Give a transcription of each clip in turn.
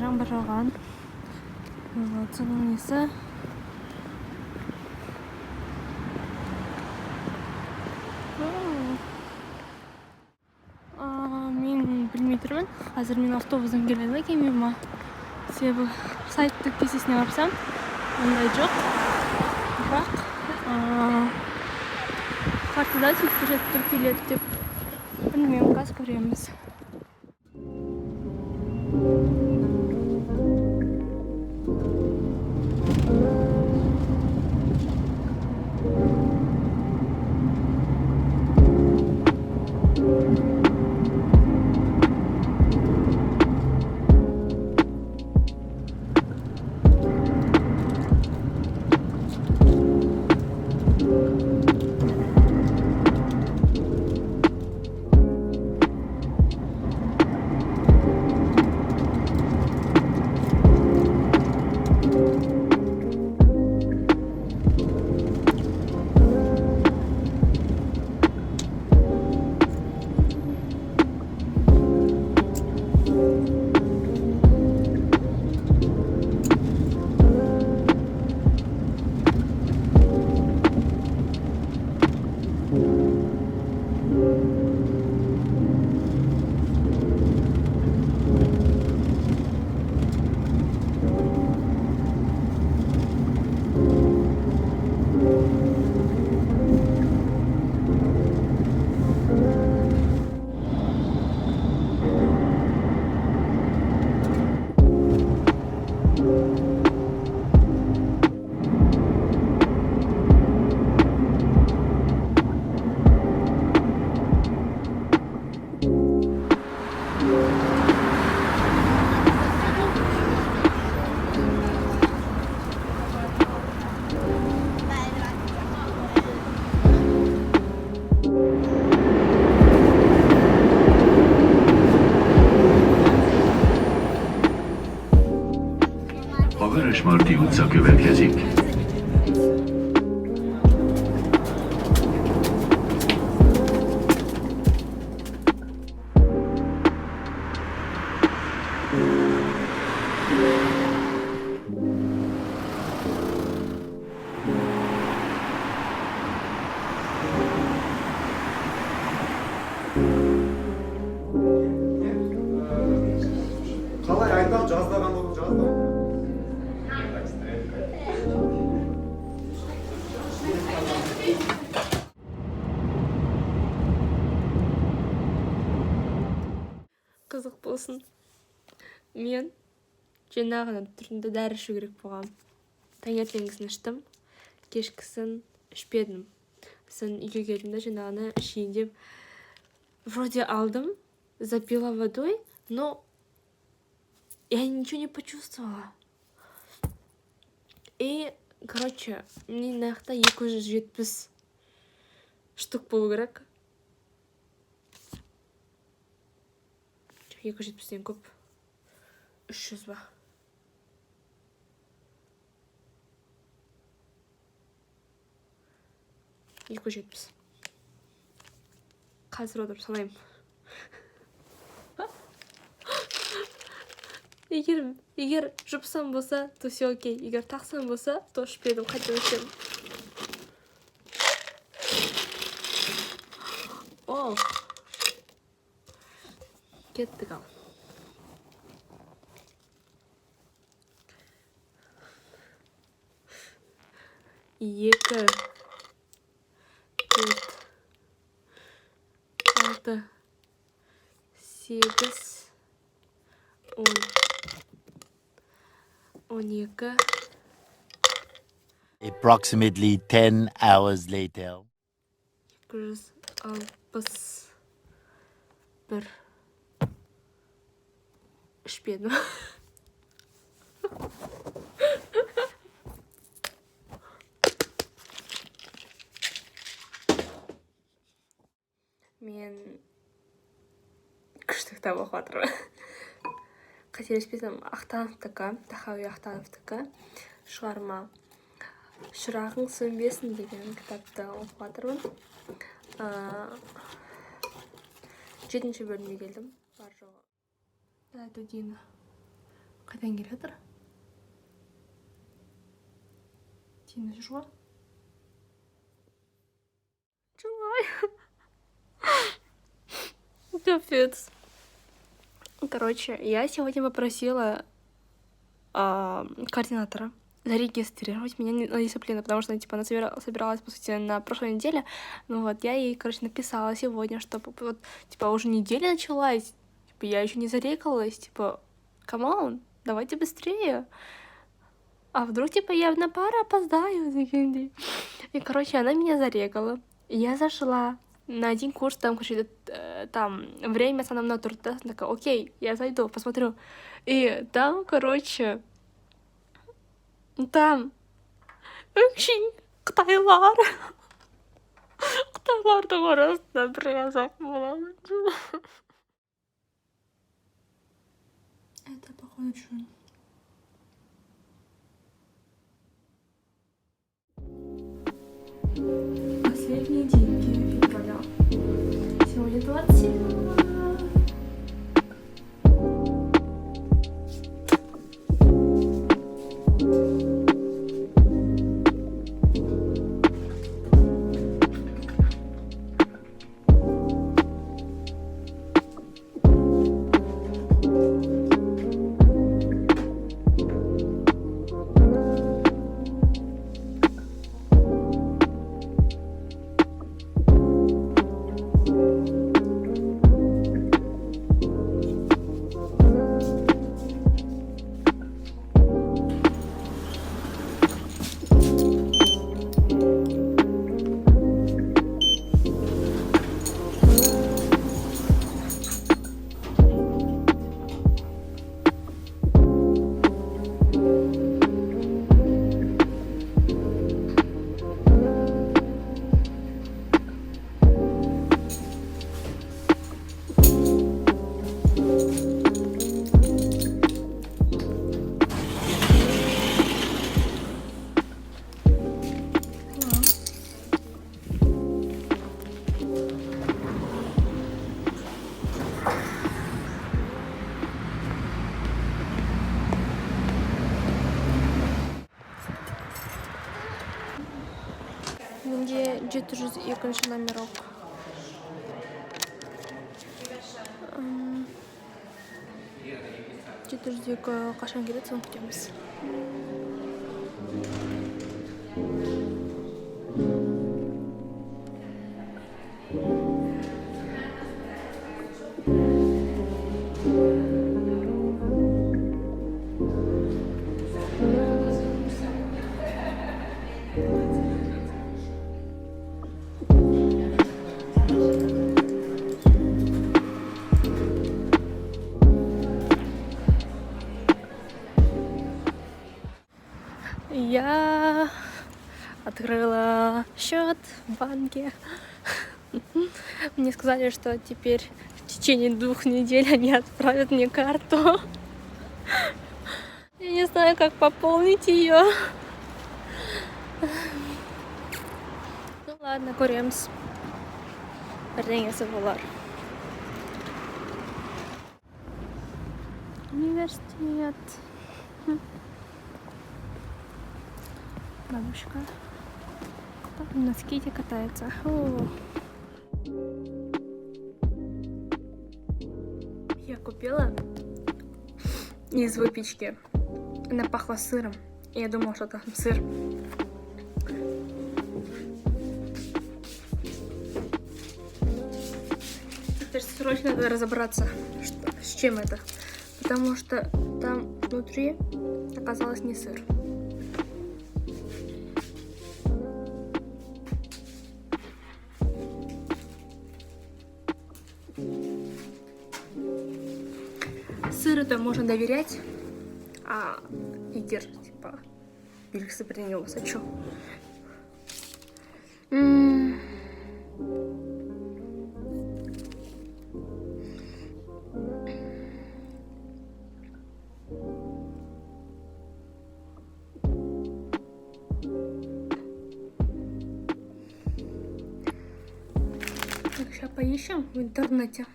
жаңбыр жауған. Соның несі. Мен білмей тұрмын. Қазір мен автобустан келеді кемема. Себебі сайттың кестесіне барсам, ондай жоқ. Бірақ картада сөйтіп тіркеледі деп. Білмеймін, қазір көреміз. A Vörösmarty utca következik. қалай айтам, жаздаған болып жаздым. Қызық болсын. Мен жаңағыны түрінде дәрі ішу керек болған. Таңертеңгісін іштім, кешкісін ішпедім. Сон үйге келдім де жаңағыны ішейін деп вроде алдым, запила водой, но я ничего не почувствовала. И, короче, мне нақта 270 штук болу керек. 270-ден көп. 300 ба. Қазір отырып санаймын. Егер жұпсам болса, то все окей. Егер тақсам болса, то ішпедім, қайтадан ішемін. О! Кеттік ал. Екі, төрт, алты, сегіз, 12. Approximately 10 hours later. 261 ішпедім. Мен күшті кітап оқып жатырмын. Қателеспесем, Ақтановтікі, Тахауи Ақтановтікі шығарма «Шырағың сөнбесін» деген кітапты оқып жатырмын. 7-ші бөлімге келдім. Бар жоғы. Это Дина. Қайдан келе жатыр? Тиін жуа. Желаю. Капец. Короче, я сегодня попросила координатора зарегистрировать меня на дисциплину, потому что, типа, она собиралась, по сути, на прошлой неделе. Ну вот, я ей, короче, написала сегодня, чтобы, вот, типа, уже неделя началась, типа, я еще не зарегалась, типа, камон, давайте быстрее. А вдруг, типа, я на пару опоздаю? И, короче, она меня зарегала. Я зашла на один курс, там, короче, там, время со мной турда, такая, окей, я зайду, посмотрю. И там, короче, там очень Қытайлар Қытайлардың арасында бір қазақ болады. Это походу Джун. Последние деньги февраля. Сегодня 27. Менде 702 номерок. Жетіждегі қашан келеді, соны күтеміз. Я открыла счет в банке. Мне сказали, что теперь в течение 2 недель они отправят мне карту. Я не знаю, как пополнить ее. Ну ладно, көреміз. Бірдеңесі болар. Университет. Бабушка. На скейте катается. Я купила из выпечки. Она пахла сыром. И я думала, что там сыр. Теперь срочно надо разобраться, с чем это. Потому что там внутри оказалось не сыр. Сыру-то можно доверять, а егер, типа, белгісі бірдеңе не болса, чё? Так, сейчас поищем в интернете.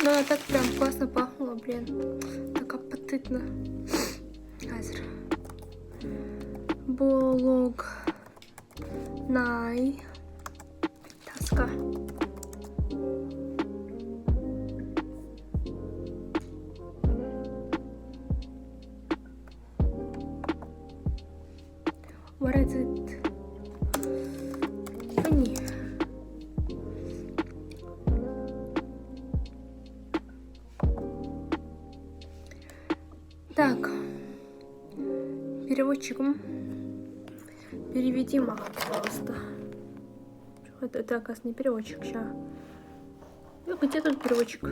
Но она так прям классно пахла. О, блін, так апетитно. Азер. Болог. Най. Таска. What is it? Funny. Так. Переводчиком. Переведи, мама, пожалуйста. Это, оказывается, не переводчик. Сейчас. Где тут переводчик?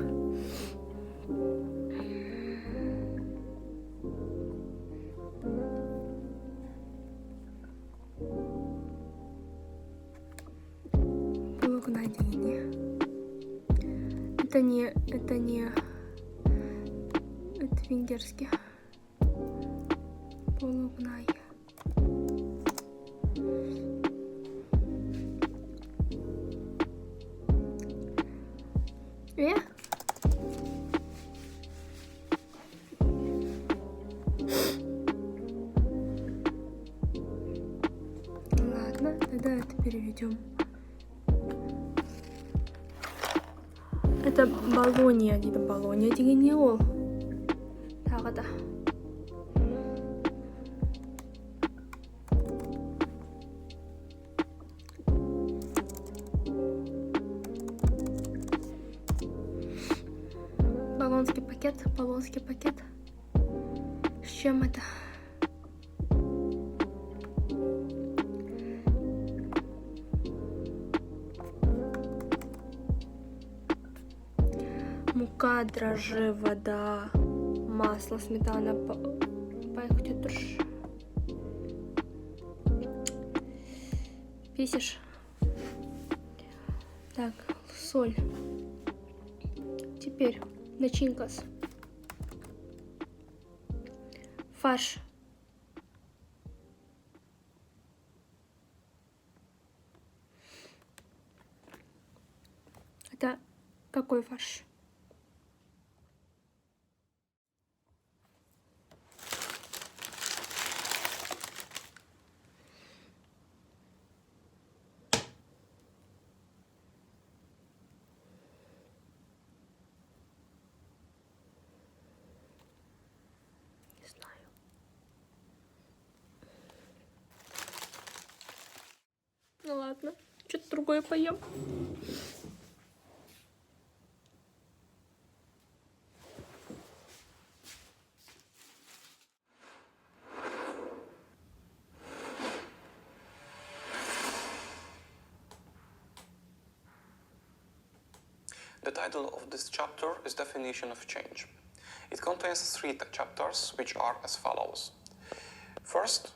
Благонадение. Это не... Это венгерский. Полугнай. Ладно, тогда это переведем. Это Болония, где-то Болония, где не ол. Так, это. Болонский пакет. С чем это? Мука, дрожжи, вода, масло, сметана, писишь. Так, соль. Теперь начинка. Фарш. Это какой фарш? Не знаю. Ну ладно, что-то другое поем. The title of this chapter is Definition of Change. It contains 3 chapters, which are as follows. First,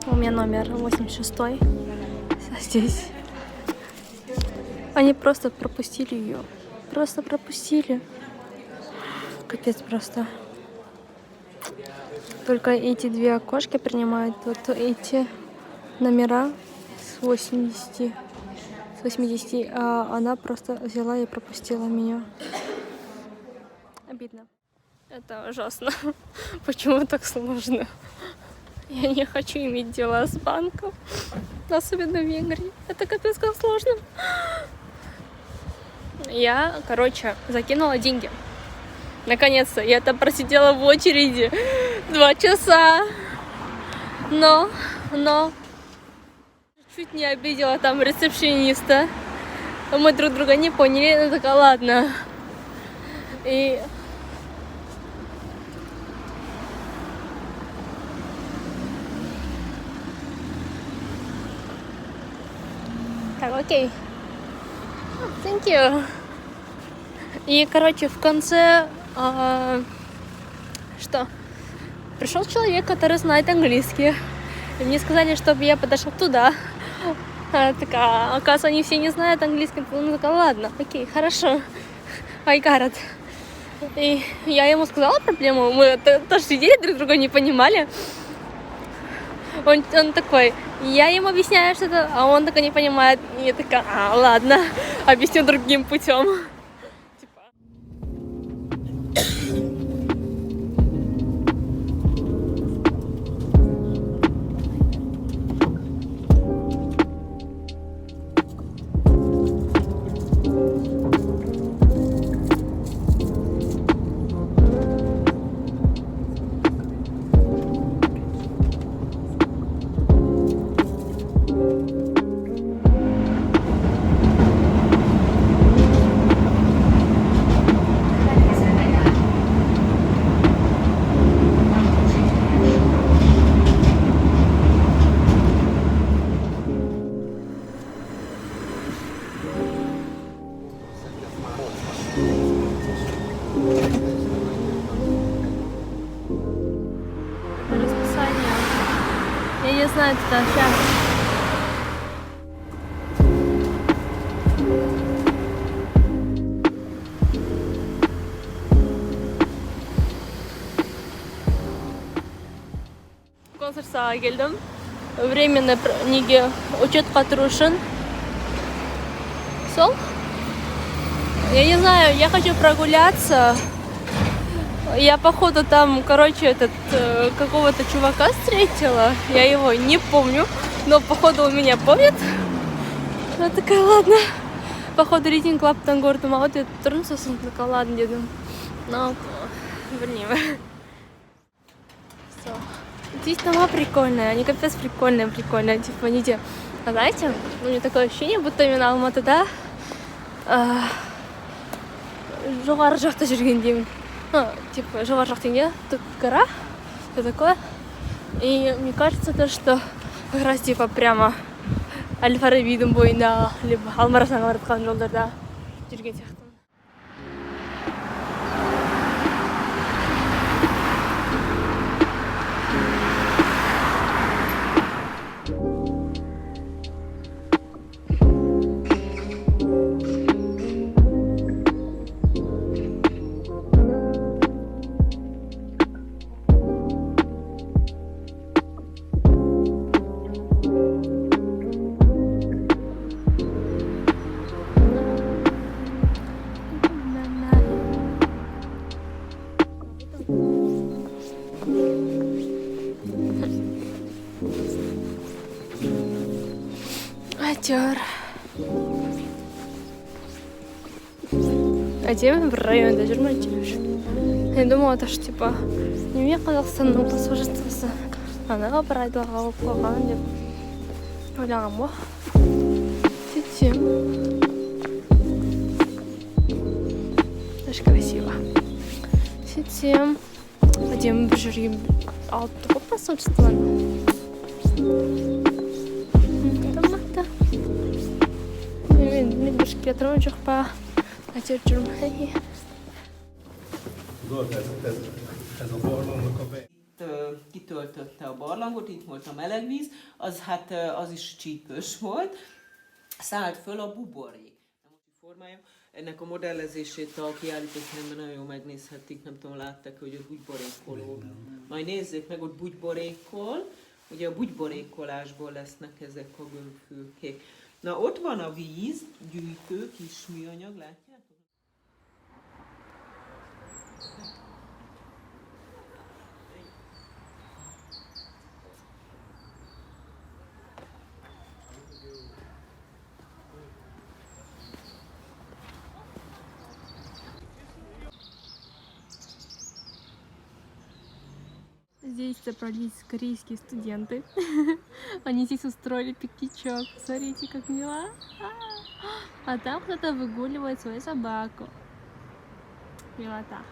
У меня номер 86. Здесь. Они просто пропустили ее. Просто пропустили. Капец просто. Только эти 2 окошки принимают вот эти номера с 80. С 80. А она просто взяла и пропустила меня. Обидно. Это ужасно. Почему так сложно? Я не хочу иметь дела с банком, особенно в Венгрии. Это капец как сложно. Я, закинула деньги. Наконец-то. Я там просидела в очереди 2 часа. Но чуть не обидела там ресепшениста. Мы друг друга не поняли. Ну такая, ладно. И... Так, окей. Thank you. И, в конце... что? Пришел человек, который знает английский. И мне сказали, чтобы я подошла туда. Она такая, оказывается, они все не знают английский. Ну, такая, ладно, окей, хорошо. I got it. И я ему сказала проблему. Мы тоже сидели, друг друга не понимали. Он такой, я ему объясняю что-то, а он такой не понимает. И я такая, ладно, объясню другим путем. Расписание. Я не знаю, туда сейчас. Konser sağa geldim. Временно неге учетқа тұру үшін. Сол? Я не знаю, я хочу прогуляться. Я, походу, там, короче, какого-то чувака встретила. Я его не помню, но, походу, он меня помнит. Я такая, ладно. Походу, рейтинг клаптан көрдім. А вот я тұрмын, сосын такая, ладно, дедім. Но, білмеймін. Все. Здесь дома прикольные, они капец прикольные. Типа, они те, знаете, у меня такое ощущение, будто именно Алматыда жоғары жақта жүргендеймін. Типа, жоғары жақтың тут гора, все такое. И мне кажется, то, что как раз типа прямо Әл-Фарабидің бойында, либо Алмарасанға бара жатқан жолдарда жүрген сияқтымын. Актер. Әдемі бір районда жүрмін әйтеуір. Я думала, что типа неме Қазақстанның посольствосы анаға бір айдалға алып қойған деп ойлағам ғой. Сөйтсем. Даже красиво. Сөйтсем. Әдемі бір жүрген алып тұр ғой посольствоны. Мен бір шықпей тұрмын жоқ па. Әйтеуір жүрмін. Ez a barlangnak a be. Kitöltötte a barlangot, itt volt a meleg víz, az hát az is csípős volt. Szállt föl a buborék. Formája. Ennek a modellezését a kiállítóteremben nagyon jól megnézhetik, nem tudom, látták, hogy ott bugyborékoló. Majd nézzék meg, ott bugyborékol. Ugye a bugyborékolásból lesznek ezek a gömbfülkék. Na, ott van a víz, gyűjtő, kis műanyag, látjátok? Здесь собрались корейские студенты. Они здесь устроили пикничок. Смотрите, как мило. А там кто-то выгуливает свою собаку. Милота.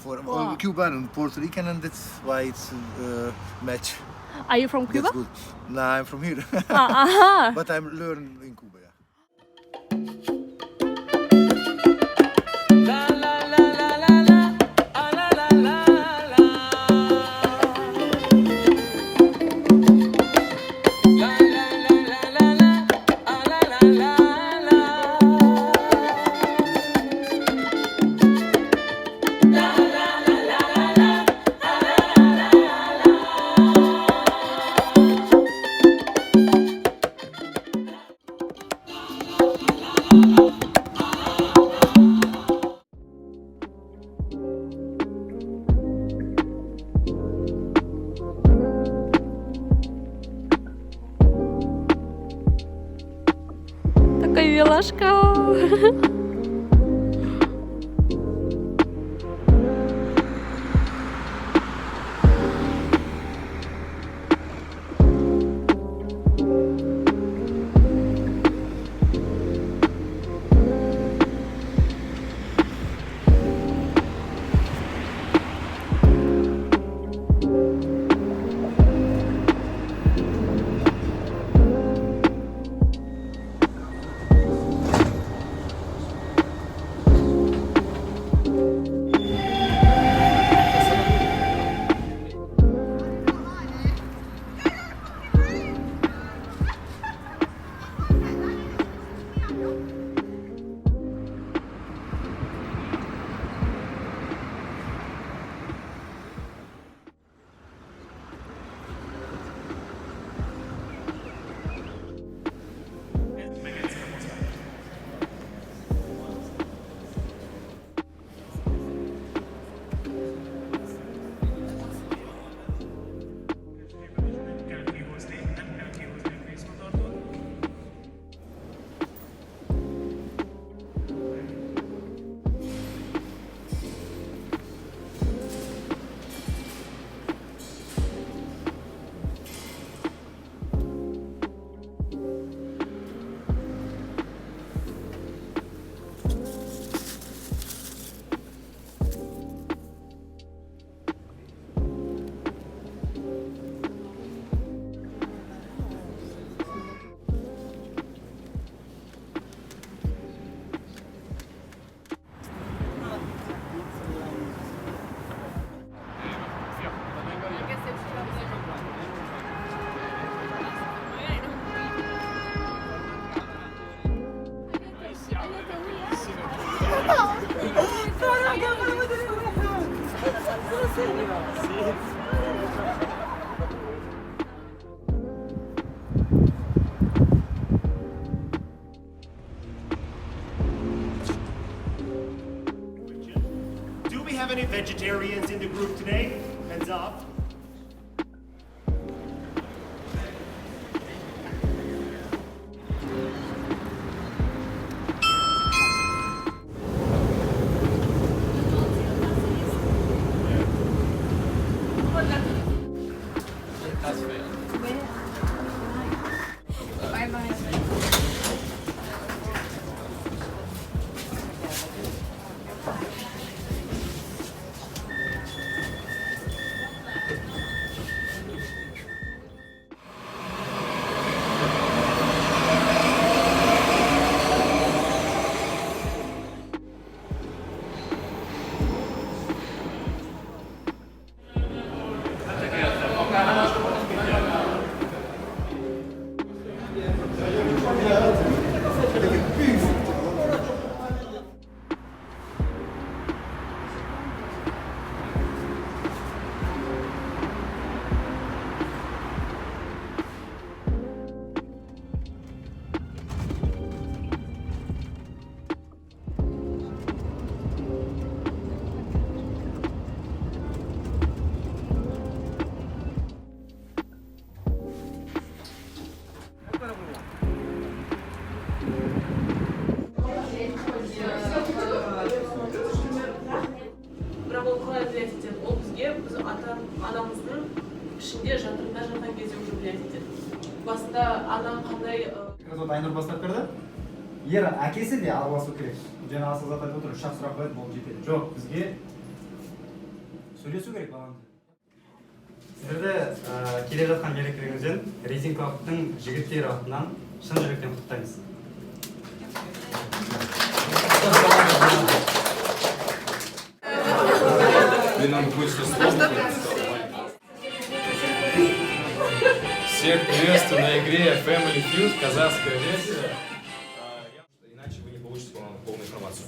For all Cuban and Puerto Rican, and that's why it's match. Are you from Cuba? That's good. Nah, I'm from here. Aha. But I'm learning in Cuba, yeah. Такая милашка. Do we have any vegetarians in the group today? Hands up. Бірақ ол қалай влиять етеді? Ол бізге біз анамыздың ішінде жатырында жатқан кезде уже влиять етеді. Басында ана қандай Вот Айнұр бастап берді. Ер әкесі де араласу керек. Жаңа асыл зат айтып отыр, үш-ақ сұрақ қояды, болып жетеді. Жоқ, бізге сөйлесу керек баланы. Сіздерді келе жатқан мерекелеріңізден резинкалықтың жігіттері атынан шын жүректен құттықтаймыз. Всех приветствую на игре Family Feud, казахская версия. Иначе вы не получите полную информацию.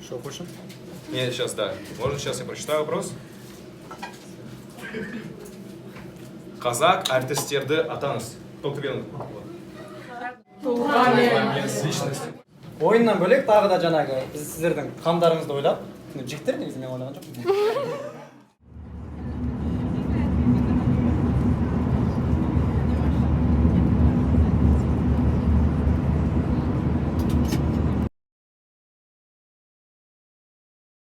Что, хочешь? Нет, сейчас да. Можно сейчас я прочитаю вопрос? Казак әртістерді атаңыз. Кто тебе личности. Ойыннан бөлек тағы да жаңағы біз сіздердің қамдарыңызды ойлап, жігіттер негізі мен ойлаған жоқпын.